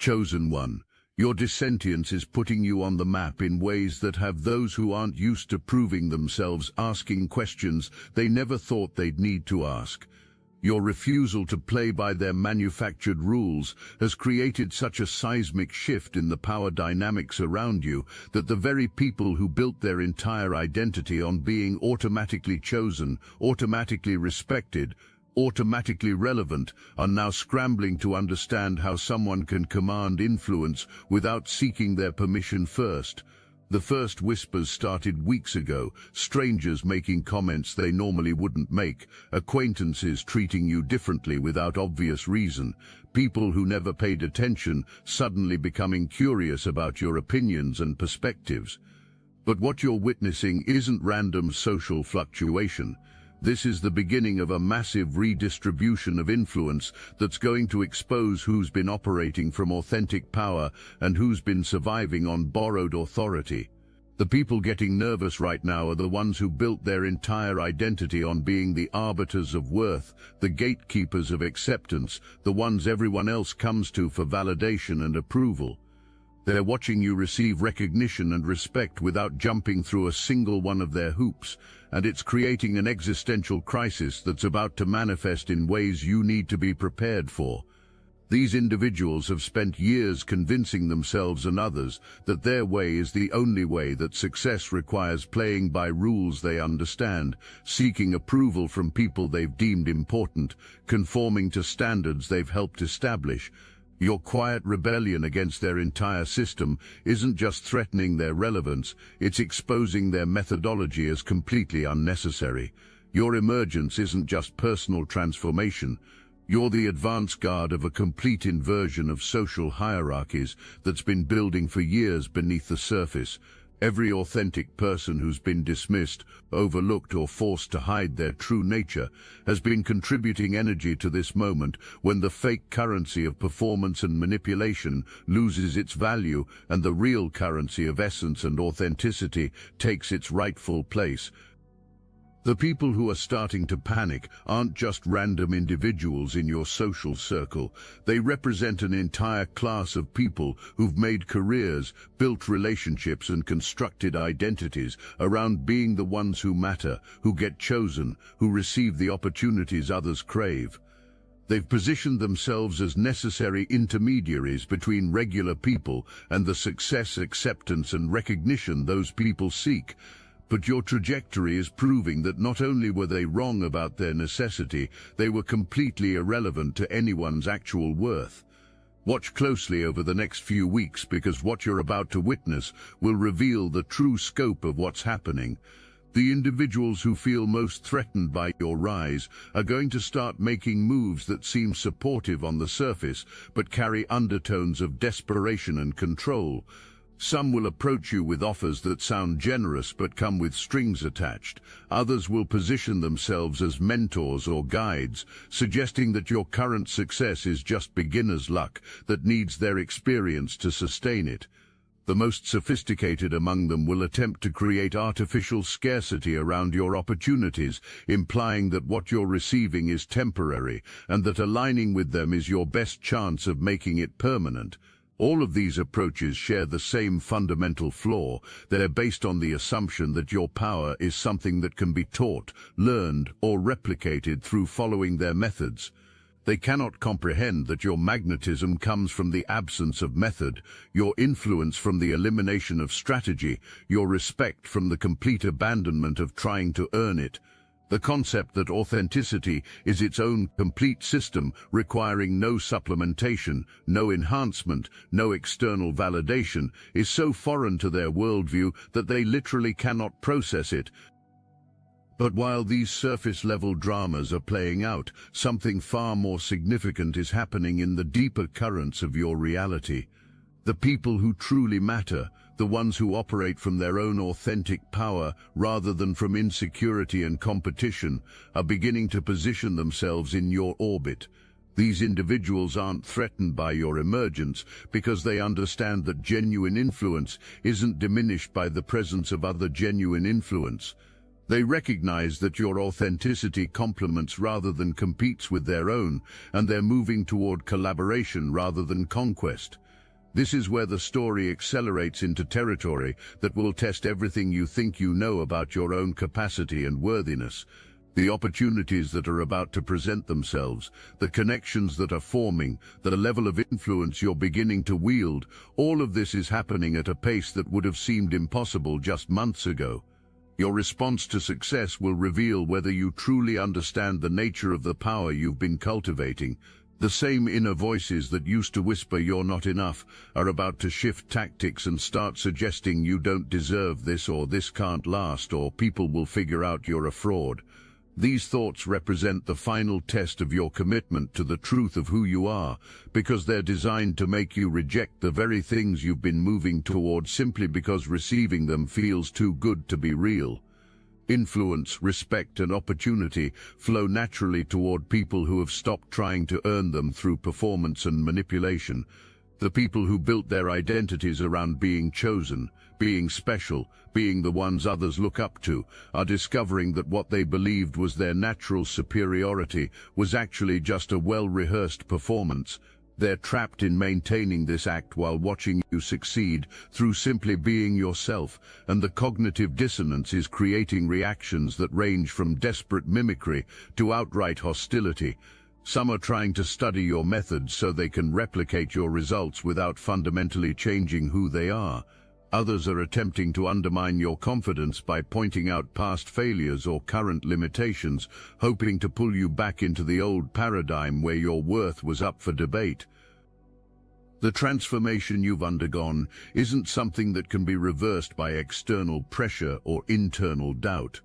Chosen one, your dissentience is putting you on the map in ways that have those who aren't used to proving themselves asking questions they never thought they'd need to ask. Your refusal to play by their manufactured rules has created such a seismic shift in the power dynamics around you that the very people who built their entire identity on being automatically chosen, automatically respected, automatically relevant, are now scrambling to understand how someone can command influence without seeking their permission first. The first whispers started weeks ago, strangers making comments they normally wouldn't make, acquaintances treating you differently without obvious reason, people who never paid attention suddenly becoming curious about your opinions and perspectives. But what you're witnessing isn't random social fluctuation. This is the beginning of a massive redistribution of influence that's going to expose who's been operating from authentic power and who's been surviving on borrowed authority. The people getting nervous right now are the ones who built their entire identity on being the arbiters of worth, the gatekeepers of acceptance, the ones everyone else comes to for validation and approval. They're watching you receive recognition and respect without jumping through a single one of their hoops, and it's creating an existential crisis that's about to manifest in ways you need to be prepared for. These individuals have spent years convincing themselves and others that their way is the only way, that success requires playing by rules they understand, seeking approval from people they've deemed important, conforming to standards they've helped establish. Your quiet rebellion against their entire system isn't just threatening their relevance, it's exposing their methodology as completely unnecessary. Your emergence isn't just personal transformation. You're the advance guard of a complete inversion of social hierarchies that's been building for years beneath the surface. Every authentic person who's been dismissed, overlooked, or forced to hide their true nature has been contributing energy to this moment when the fake currency of performance and manipulation loses its value and the real currency of essence and authenticity takes its rightful place. The people who are starting to panic aren't just random individuals in your social circle. They represent an entire class of people who've made careers, built relationships, and constructed identities around being the ones who matter, who get chosen, who receive the opportunities others crave. They've positioned themselves as necessary intermediaries between regular people and the success, acceptance, and recognition those people seek. But your trajectory is proving that not only were they wrong about their necessity, they were completely irrelevant to anyone's actual worth. Watch closely over the next few weeks, because what you're about to witness will reveal the true scope of what's happening. The individuals who feel most threatened by your rise are going to start making moves that seem supportive on the surface, but carry undertones of desperation and control. Some will approach you with offers that sound generous but come with strings attached. Others will position themselves as mentors or guides, suggesting that your current success is just beginner's luck that needs their experience to sustain it. The most sophisticated among them will attempt to create artificial scarcity around your opportunities, implying that what you're receiving is temporary and that aligning with them is your best chance of making it permanent. All of these approaches share the same fundamental flaw. They're based on the assumption that your power is something that can be taught, learned, or replicated through following their methods. They cannot comprehend that your magnetism comes from the absence of method, your influence from the elimination of strategy, your respect from the complete abandonment of trying to earn it. The concept that authenticity is its own complete system, requiring no supplementation, no enhancement, no external validation, is so foreign to their worldview that they literally cannot process it. But while these surface-level dramas are playing out, something far more significant is happening in the deeper currents of your reality. The people who truly matter, the ones who operate from their own authentic power rather than from insecurity and competition, are beginning to position themselves in your orbit. These individuals aren't threatened by your emergence because they understand that genuine influence isn't diminished by the presence of other genuine influence. They recognize that your authenticity complements rather than competes with their own, and they're moving toward collaboration rather than conquest. This is where the story accelerates into territory that will test everything you think you know about your own capacity and worthiness. The opportunities that are about to present themselves, the connections that are forming, the level of influence you're beginning to wield, all of this is happening at a pace that would have seemed impossible just months ago. Your response to success will reveal whether you truly understand the nature of the power you've been cultivating. The same inner voices that used to whisper you're not enough are about to shift tactics and start suggesting you don't deserve this, or this can't last, or people will figure out you're a fraud. These thoughts represent the final test of your commitment to the truth of who you are, because they're designed to make you reject the very things you've been moving toward simply because receiving them feels too good to be real. Influence, respect, and opportunity flow naturally toward people who have stopped trying to earn them through performance and manipulation. The people who built their identities around being chosen, being special, being the ones others look up to, are discovering that what they believed was their natural superiority was actually just a well-rehearsed performance. They're trapped in maintaining this act while watching you succeed through simply being yourself, and the cognitive dissonance is creating reactions that range from desperate mimicry to outright hostility. Some are trying to study your methods so they can replicate your results without fundamentally changing who they are. Others are attempting to undermine your confidence by pointing out past failures or current limitations, hoping to pull you back into the old paradigm where your worth was up for debate. The transformation you've undergone isn't something that can be reversed by external pressure or internal doubt.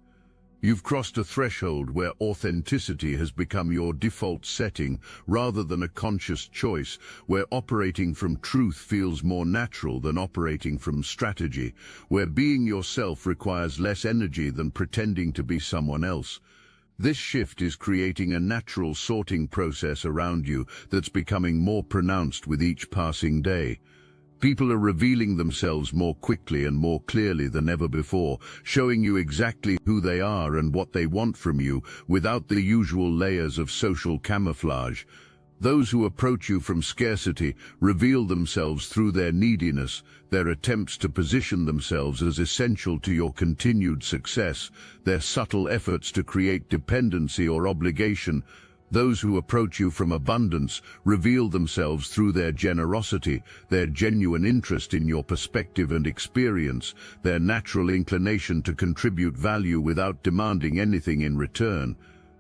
You've crossed a threshold where authenticity has become your default setting rather than a conscious choice, where operating from truth feels more natural than operating from strategy, where being yourself requires less energy than pretending to be someone else. This shift is creating a natural sorting process around you that's becoming more pronounced with each passing day. People are revealing themselves more quickly and more clearly than ever before, showing you exactly who they are and what they want from you without the usual layers of social camouflage. Those who approach you from scarcity reveal themselves through their neediness, their attempts to position themselves as essential to your continued success, their subtle efforts to create dependency or obligation. Those who approach you from abundance reveal themselves through their generosity, their genuine interest in your perspective and experience, their natural inclination to contribute value without demanding anything in return.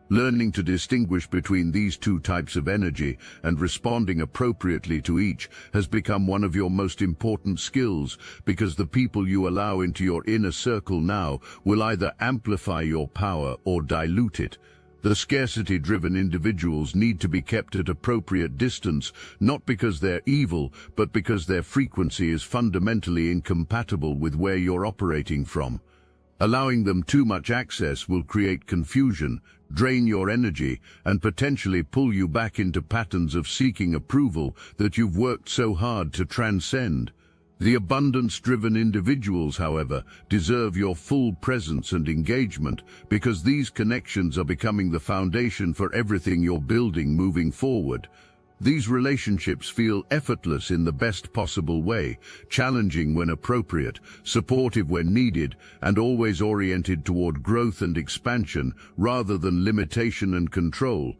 Learning to distinguish between these two types of energy and responding appropriately to each has become one of your most important skills, because the people you allow into your inner circle now will either amplify your power or dilute it. The scarcity-driven individuals need to be kept at appropriate distance, not because they're evil, but because their frequency is fundamentally incompatible with where you're operating from. Allowing them too much access will create confusion, drain your energy, and potentially pull you back into patterns of seeking approval that you've worked so hard to transcend. The abundance-driven individuals, however, deserve your full presence and engagement, because these connections are becoming the foundation for everything you're building moving forward. These relationships feel effortless in the best possible way, challenging when appropriate, supportive when needed, and always oriented toward growth and expansion rather than limitation and control.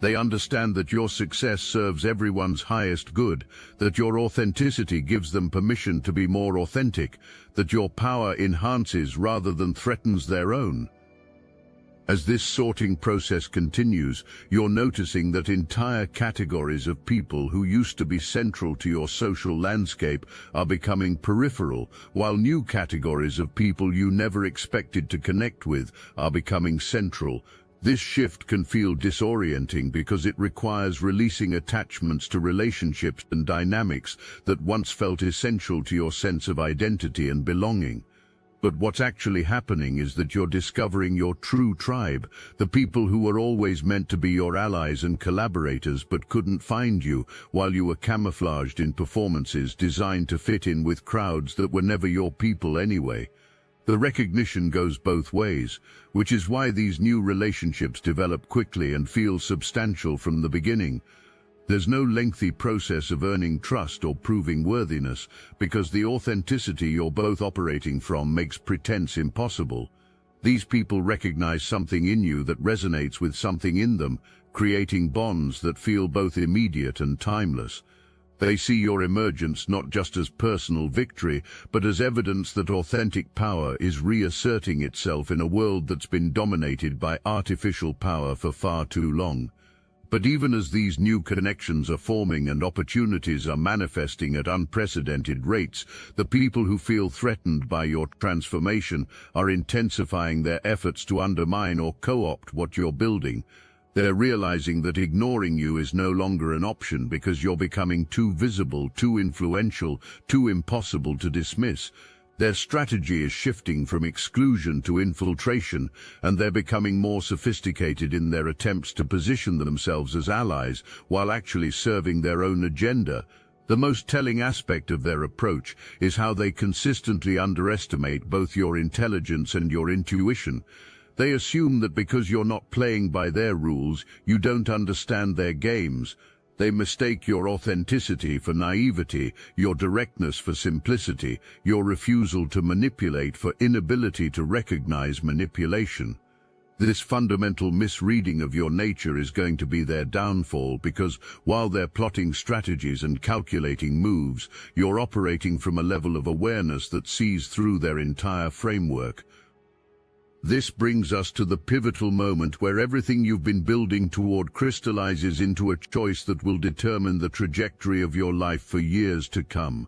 They understand that your success serves everyone's highest good, that your authenticity gives them permission to be more authentic, that your power enhances rather than threatens their own. As this sorting process continues, you're noticing that entire categories of people who used to be central to your social landscape are becoming peripheral, while new categories of people you never expected to connect with are becoming central. This shift can feel disorienting because it requires releasing attachments to relationships and dynamics that once felt essential to your sense of identity and belonging. But what's actually happening is that you're discovering your true tribe, the people who were always meant to be your allies and collaborators but couldn't find you while you were camouflaged in performances designed to fit in with crowds that were never your people anyway. The recognition goes both ways, which is why these new relationships develop quickly and feel substantial from the beginning. There's no lengthy process of earning trust or proving worthiness, because the authenticity you're both operating from makes pretense impossible. These people recognize something in you that resonates with something in them, creating bonds that feel both immediate and timeless. They see your emergence not just as personal victory, but as evidence that authentic power is reasserting itself in a world that's been dominated by artificial power for far too long. But even as these new connections are forming and opportunities are manifesting at unprecedented rates, the people who feel threatened by your transformation are intensifying their efforts to undermine or co-opt what you're building. They're realizing that ignoring you is no longer an option because you're becoming too visible, too influential, too impossible to dismiss. Their strategy is shifting from exclusion to infiltration, and they're becoming more sophisticated in their attempts to position themselves as allies while actually serving their own agenda. The most telling aspect of their approach is how they consistently underestimate both your intelligence and your intuition. They assume that because you're not playing by their rules, you don't understand their games. They mistake your authenticity for naivety, your directness for simplicity, your refusal to manipulate for inability to recognize manipulation. This fundamental misreading of your nature is going to be their downfall because, while they're plotting strategies and calculating moves, you're operating from a level of awareness that sees through their entire framework. This brings us to the pivotal moment where everything you've been building toward crystallizes into a choice that will determine the trajectory of your life for years to come.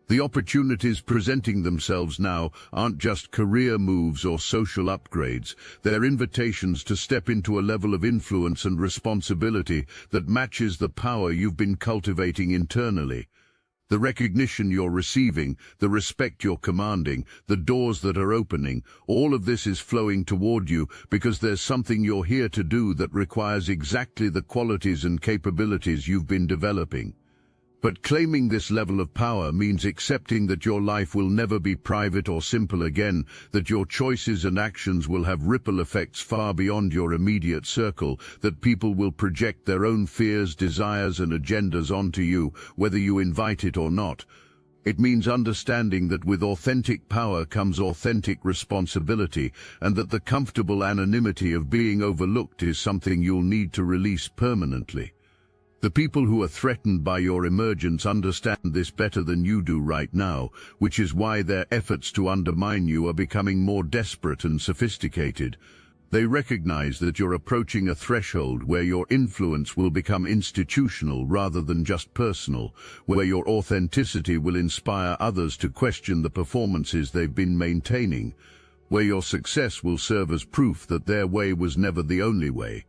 The opportunities presenting themselves now aren't just career moves or social upgrades. They're invitations to step into a level of influence and responsibility that matches the power you've been cultivating internally. The recognition you're receiving, the respect you're commanding, the doors that are opening, all of this is flowing toward you because there's something you're here to do that requires exactly the qualities and capabilities you've been developing. But claiming this level of power means accepting that your life will never be private or simple again, that your choices and actions will have ripple effects far beyond your immediate circle, that people will project their own fears, desires, and agendas onto you, whether you invite it or not. It means understanding that with authentic power comes authentic responsibility, and that the comfortable anonymity of being overlooked is something you'll need to release permanently. The people who are threatened by your emergence understand this better than you do right now, which is why their efforts to undermine you are becoming more desperate and sophisticated. They recognize that you're approaching a threshold where your influence will become institutional rather than just personal, where your authenticity will inspire others to question the performances they've been maintaining, where your success will serve as proof that their way was never the only way.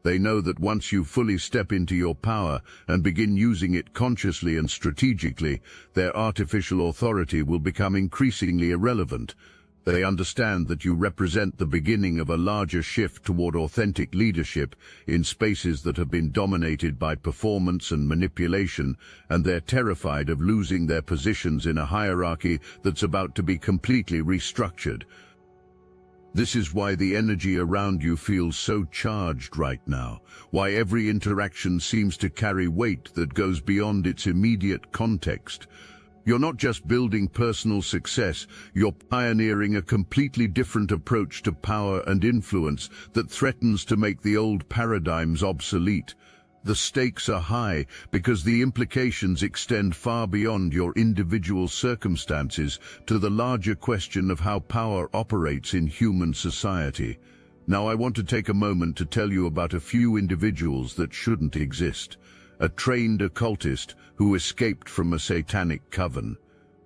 They know that once you fully step into your power and begin using it consciously and strategically, their artificial authority will become increasingly irrelevant. They understand that you represent the beginning of a larger shift toward authentic leadership in spaces that have been dominated by performance and manipulation, and they're terrified of losing their positions in a hierarchy that's about to be completely restructured. This is why the energy around you feels so charged right now, why every interaction seems to carry weight that goes beyond its immediate context. You're not just building personal success, you're pioneering a completely different approach to power and influence that threatens to make the old paradigms obsolete. The stakes are high because the implications extend far beyond your individual circumstances to the larger question of how power operates in human society. Now I want to take a moment to tell you about a few individuals that shouldn't exist. A trained occultist who escaped from a satanic coven.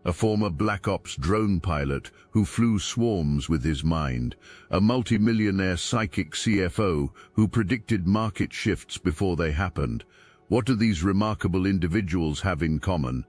A former Black Ops drone pilot who flew swarms with his mind, a multimillionaire psychic CFO who predicted market shifts before they happened. What do these remarkable individuals have in common?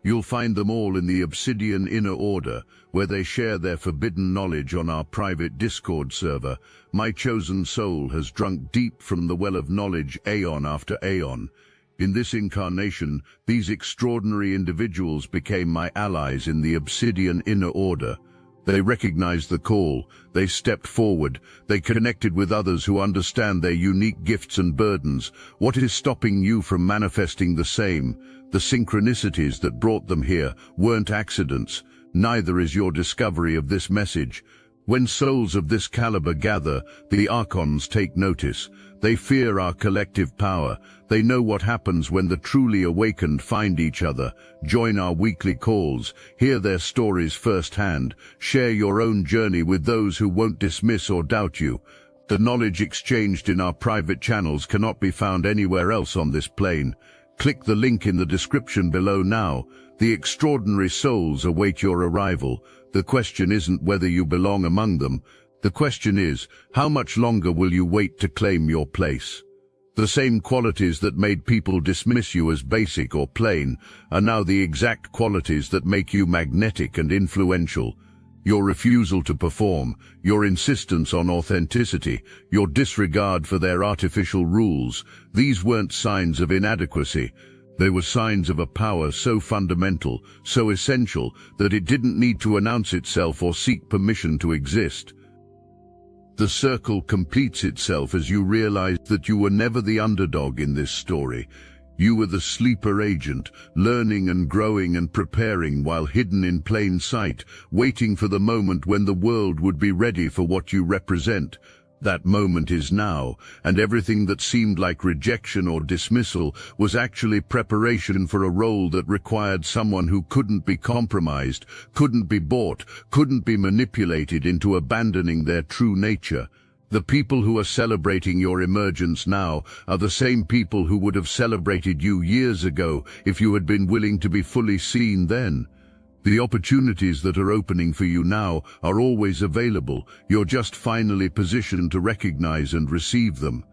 You'll find them all in the Obsidian Inner Order, where they share their forbidden knowledge on our private Discord server. My chosen soul has drunk deep from the well of knowledge aeon after aeon. In this incarnation, these extraordinary individuals became my allies in the Obsidian Inner Order. They recognized the call, they stepped forward, they connected with others who understand their unique gifts and burdens. What is stopping you from manifesting the same? The synchronicities that brought them here weren't accidents. Neither is your discovery of this message. When souls of this caliber gather, the Archons take notice. They fear our collective power. They know what happens when the truly awakened find each other. Join our weekly calls, hear their stories firsthand, share your own journey with those who won't dismiss or doubt you. The knowledge exchanged in our private channels cannot be found anywhere else on this plane. Click the link in the description below now. The extraordinary souls await your arrival. The question isn't whether you belong among them. The question is, how much longer will you wait to claim your place? The same qualities that made people dismiss you as basic or plain are now the exact qualities that make you magnetic and influential. Your refusal to perform, your insistence on authenticity, your disregard for their artificial rules, these weren't signs of inadequacy. They were signs of a power so fundamental, so essential, that it didn't need to announce itself or seek permission to exist. The circle completes itself as you realize that you were never the underdog in this story. You were the sleeper agent, learning and growing and preparing while hidden in plain sight, waiting for the moment when the world would be ready for what you represent. That moment is now, and everything that seemed like rejection or dismissal was actually preparation for a role that required someone who couldn't be compromised, couldn't be bought, couldn't be manipulated into abandoning their true nature. The people who are celebrating your emergence now are the same people who would have celebrated you years ago if you had been willing to be fully seen then. The opportunities that are opening for you now are always available. You're just finally positioned to recognize and receive them.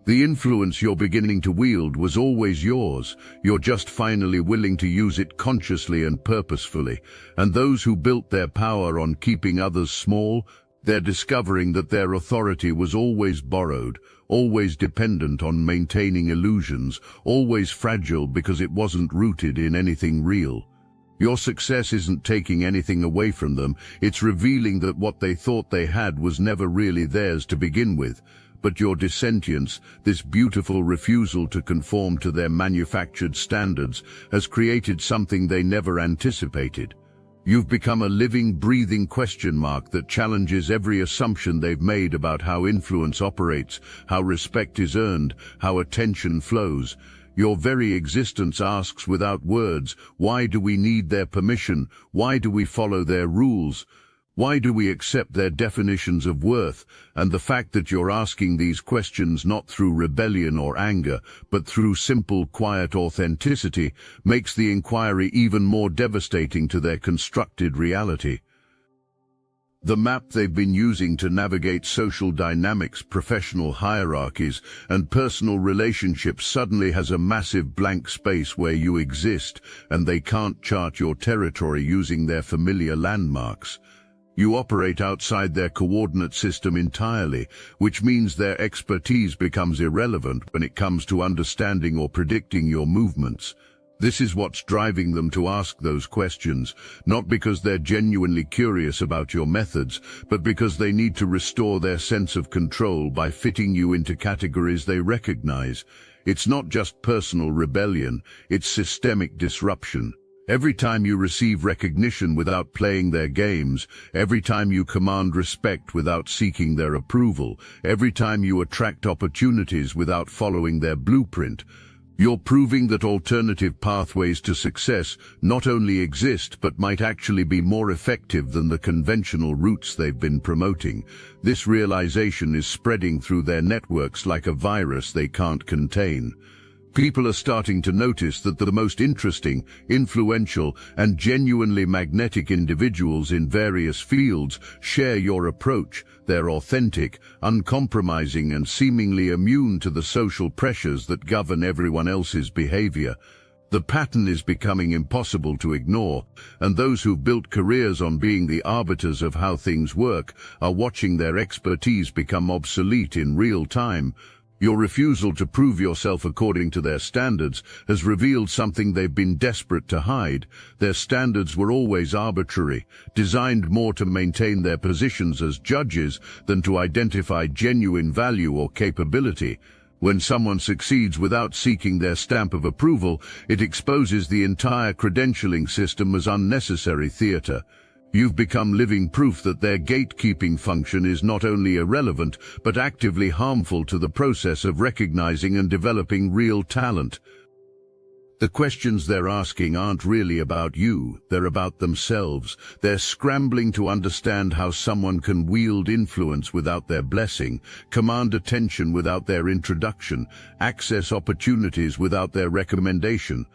The influence you're beginning to wield was always yours. You're just finally willing to use it consciously and purposefully. And those who built their power on keeping others small, they're discovering that their authority was always borrowed, always dependent on maintaining illusions, always fragile because it wasn't rooted in anything real. Your success isn't taking anything away from them, it's revealing that what they thought they had was never really theirs to begin with. But your dissentience, this beautiful refusal to conform to their manufactured standards, has created something they never anticipated. You've become a living, breathing question mark that challenges every assumption they've made about how influence operates, how respect is earned, how attention flows. Your very existence asks without words, why do we need their permission? Why do we follow their rules? Why do we accept their definitions of worth? And the fact that you're asking these questions not through rebellion or anger, but through simple, quiet authenticity, makes the inquiry even more devastating to their constructed reality. The map they've been using to navigate social dynamics, professional hierarchies, and personal relationships suddenly has a massive blank space where you exist, and they can't chart your territory using their familiar landmarks. You operate outside their coordinate system entirely, which means their expertise becomes irrelevant when it comes to understanding or predicting your movements. This is what's driving them to ask those questions, not because they're genuinely curious about your methods, but because they need to restore their sense of control by fitting you into categories they recognize. It's not just personal rebellion, it's systemic disruption. Every time you receive recognition without playing their games, every time you command respect without seeking their approval, every time you attract opportunities without following their blueprint, you're proving that alternative pathways to success not only exist but might actually be more effective than the conventional routes they've been promoting. This realization is spreading through their networks like a virus they can't contain. People are starting to notice that the most interesting, influential, and genuinely magnetic individuals in various fields share your approach. They're authentic, uncompromising, and seemingly immune to the social pressures that govern everyone else's behavior. The pattern is becoming impossible to ignore, and those who've built careers on being the arbiters of how things work are watching their expertise become obsolete in real time. Your refusal to prove yourself according to their standards has revealed something they've been desperate to hide. Their standards were always arbitrary, designed more to maintain their positions as judges than to identify genuine value or capability. When someone succeeds without seeking their stamp of approval, it exposes the entire credentialing system as unnecessary theater. You've become living proof that their gatekeeping function is not only irrelevant, but actively harmful to the process of recognizing and developing real talent. The questions they're asking aren't really about you, they're about themselves. They're scrambling to understand how someone can wield influence without their blessing, command attention without their introduction, access opportunities without their recommendation.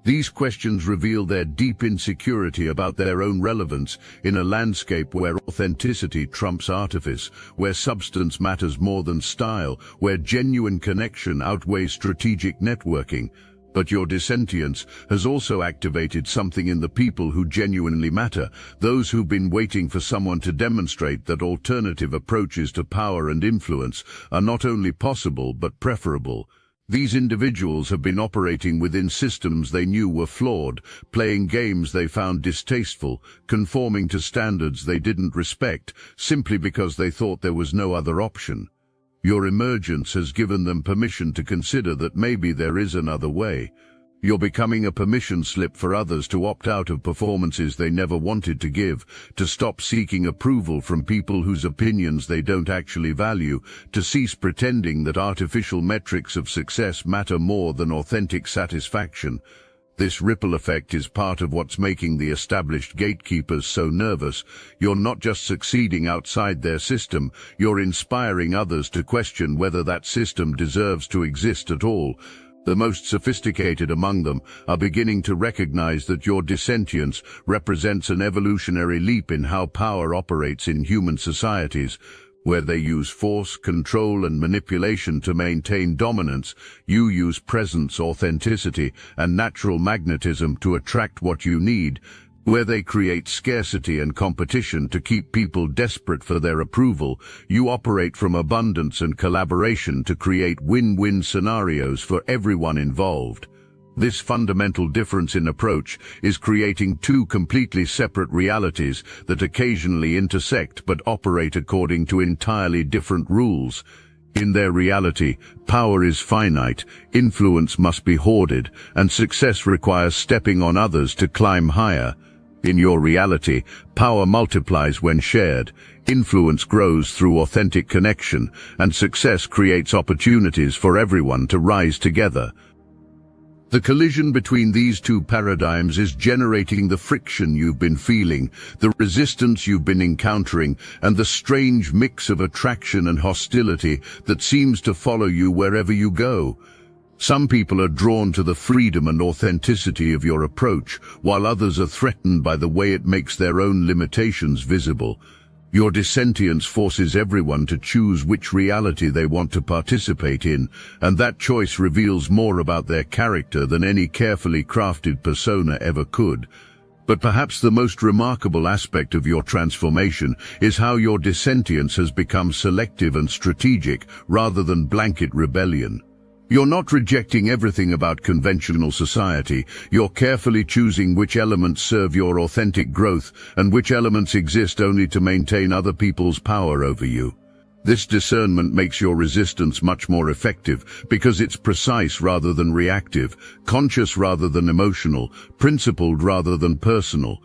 These questions reveal their deep insecurity about their own relevance in a landscape where authenticity trumps artifice, where substance matters more than style, where genuine connection outweighs strategic networking. But your dissentience has also activated something in the people who genuinely matter, those who've been waiting for someone to demonstrate that alternative approaches to power and influence are not only possible but preferable. These individuals have been operating within systems they knew were flawed, playing games they found distasteful, conforming to standards they didn't respect, simply because they thought there was no other option. Your emergence has given them permission to consider that maybe there is another way. You're becoming a permission slip for others to opt out of performances they never wanted to give, to stop seeking approval from people whose opinions they don't actually value, to cease pretending that artificial metrics of success matter more than authentic satisfaction. This ripple effect is part of what's making the established gatekeepers so nervous. You're not just succeeding outside their system, you're inspiring others to question whether that system deserves to exist at all. The most sophisticated among them are beginning to recognize that your dissentience represents an evolutionary leap in how power operates in human societies. Where they use force, control, and manipulation to maintain dominance, you use presence, authenticity, and natural magnetism to attract what you need. Where they create scarcity and competition to keep people desperate for their approval, you operate from abundance and collaboration to create win-win scenarios for everyone involved. This fundamental difference in approach is creating two completely separate realities that occasionally intersect but operate according to entirely different rules. In their reality, power is finite, influence must be hoarded, and success requires stepping on others to climb higher. In your reality, power multiplies when shared, influence grows through authentic connection, and success creates opportunities for everyone to rise together. The collision between these two paradigms is generating the friction you've been feeling, the resistance you've been encountering, and the strange mix of attraction and hostility that seems to follow you wherever you go. Some people are drawn to the freedom and authenticity of your approach, while others are threatened by the way it makes their own limitations visible. Your dissentience forces everyone to choose which reality they want to participate in, and that choice reveals more about their character than any carefully crafted persona ever could. But perhaps the most remarkable aspect of your transformation is how your dissentience has become selective and strategic rather than blanket rebellion. You're not rejecting everything about conventional society, you're carefully choosing which elements serve your authentic growth and which elements exist only to maintain other people's power over you. This discernment makes your resistance much more effective because it's precise rather than reactive, conscious rather than emotional, principled rather than personal.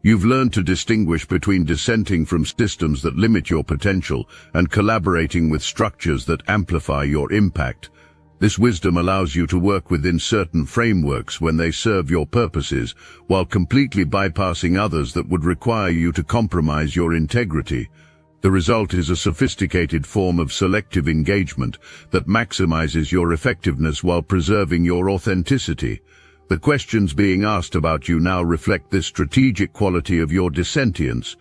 You've learned to distinguish between dissenting from systems that limit your potential and collaborating with structures that amplify your impact. This wisdom allows you to work within certain frameworks when they serve your purposes, while completely bypassing others that would require you to compromise your integrity. The result is a sophisticated form of selective engagement that maximizes your effectiveness while preserving your authenticity. The questions being asked about you now reflect this strategic quality of your dissentience.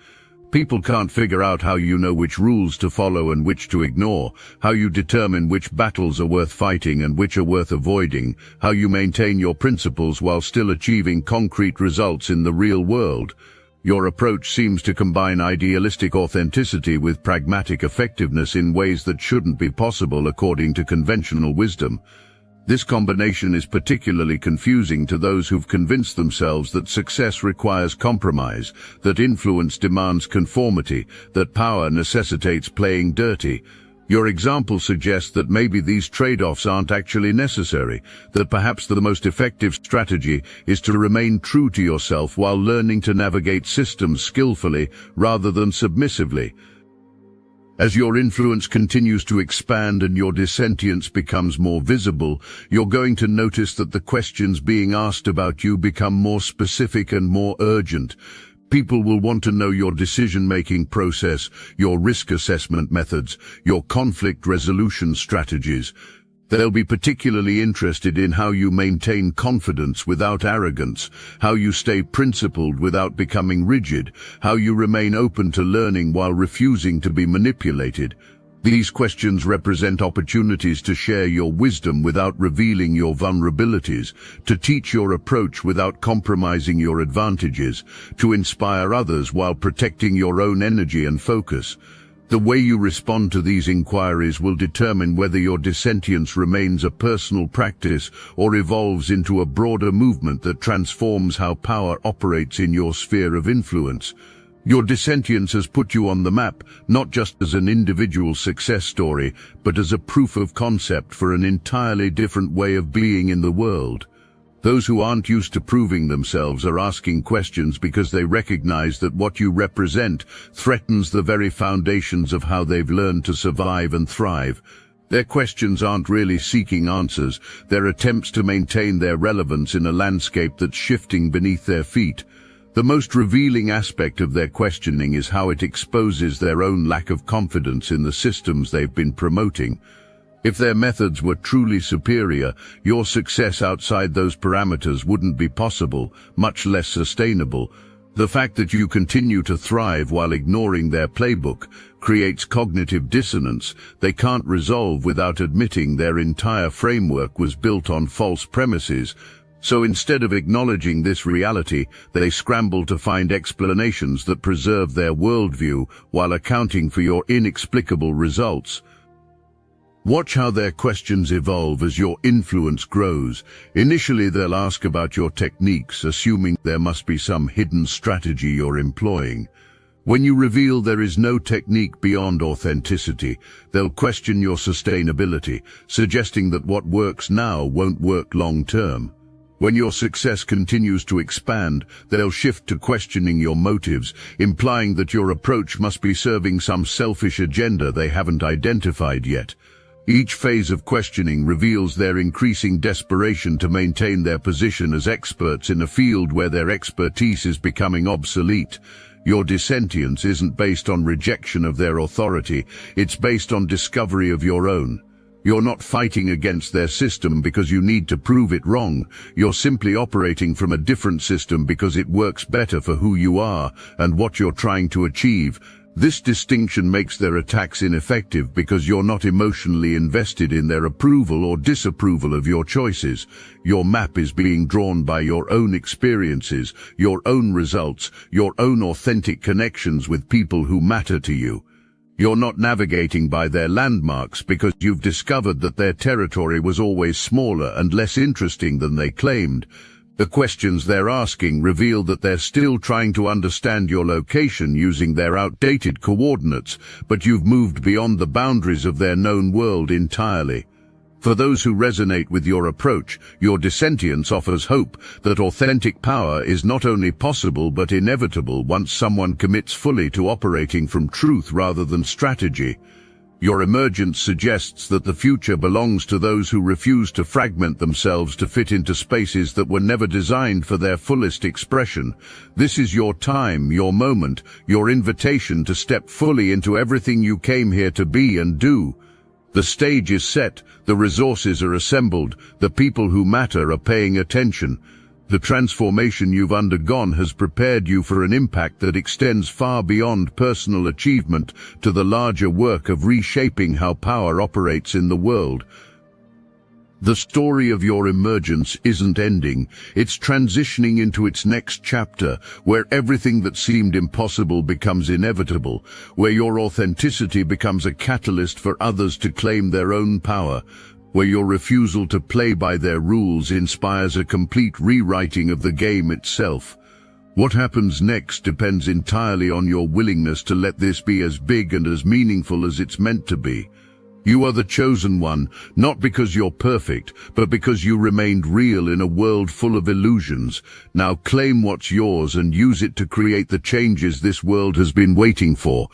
People can't figure out how you know which rules to follow and which to ignore, how you determine which battles are worth fighting and which are worth avoiding, how you maintain your principles while still achieving concrete results in the real world. Your approach seems to combine idealistic authenticity with pragmatic effectiveness in ways that shouldn't be possible according to conventional wisdom. This combination is particularly confusing to those who've convinced themselves that success requires compromise, that influence demands conformity, that power necessitates playing dirty. Your example suggests that maybe these trade-offs aren't actually necessary, that perhaps the most effective strategy is to remain true to yourself while learning to navigate systems skillfully rather than submissively. As your influence continues to expand and your dissentience becomes more visible, you're going to notice that the questions being asked about you become more specific and more urgent. People will want to know your decision-making process, your risk assessment methods, your conflict resolution strategies. They'll be particularly interested in how you maintain confidence without arrogance, how you stay principled without becoming rigid, how you remain open to learning while refusing to be manipulated. These questions represent opportunities to share your wisdom without revealing your vulnerabilities, to teach your approach without compromising your advantages, to inspire others while protecting your own energy and focus. The way you respond to these inquiries will determine whether your dissentience remains a personal practice or evolves into a broader movement that transforms how power operates in your sphere of influence. Your dissentience has put you on the map, not just as an individual success story, but as a proof of concept for an entirely different way of being in the world. Those who aren't used to proving themselves are asking questions because they recognize that what you represent threatens the very foundations of how they've learned to survive and thrive. Their questions aren't really seeking answers, they're attempts to maintain their relevance in a landscape that's shifting beneath their feet. The most revealing aspect of their questioning is how it exposes their own lack of confidence in the systems they've been promoting. If their methods were truly superior, your success outside those parameters wouldn't be possible, much less sustainable. The fact that you continue to thrive while ignoring their playbook creates cognitive dissonance they can't resolve without admitting their entire framework was built on false premises. So instead of acknowledging this reality, they scramble to find explanations that preserve their worldview while accounting for your inexplicable results. Watch how their questions evolve as your influence grows. Initially, they'll ask about your techniques, assuming there must be some hidden strategy you're employing. When you reveal there is no technique beyond authenticity, they'll question your sustainability, suggesting that what works now won't work long-term. When your success continues to expand, they'll shift to questioning your motives, implying that your approach must be serving some selfish agenda they haven't identified yet. Each phase of questioning reveals their increasing desperation to maintain their position as experts in a field where their expertise is becoming obsolete. Your dissentience isn't based on rejection of their authority, it's based on discovery of your own. You're not fighting against their system because you need to prove it wrong. You're simply operating from a different system because it works better for who you are and what you're trying to achieve. This distinction makes their attacks ineffective because you're not emotionally invested in their approval or disapproval of your choices. Your map is being drawn by your own experiences, your own results, your own authentic connections with people who matter to you. You're not navigating by their landmarks because you've discovered that their territory was always smaller and less interesting than they claimed. The questions they're asking reveal that they're still trying to understand your location using their outdated coordinates, but you've moved beyond the boundaries of their known world entirely. For those who resonate with your approach, your dissentience offers hope that authentic power is not only possible but inevitable once someone commits fully to operating from truth rather than strategy. Your emergence suggests that the future belongs to those who refuse to fragment themselves to fit into spaces that were never designed for their fullest expression. This is your time, your moment, your invitation to step fully into everything you came here to be and do. The stage is set, the resources are assembled, the people who matter are paying attention. The transformation you've undergone has prepared you for an impact that extends far beyond personal achievement to the larger work of reshaping how power operates in the world. The story of your emergence isn't ending, it's transitioning into its next chapter, where everything that seemed impossible becomes inevitable, where your authenticity becomes a catalyst for others to claim their own power, where your refusal to play by their rules inspires a complete rewriting of the game itself. What happens next depends entirely on your willingness to let this be as big and as meaningful as it's meant to be. You are the chosen one, not because you're perfect, but because you remained real in a world full of illusions. Now claim what's yours and use it to create the changes this world has been waiting for.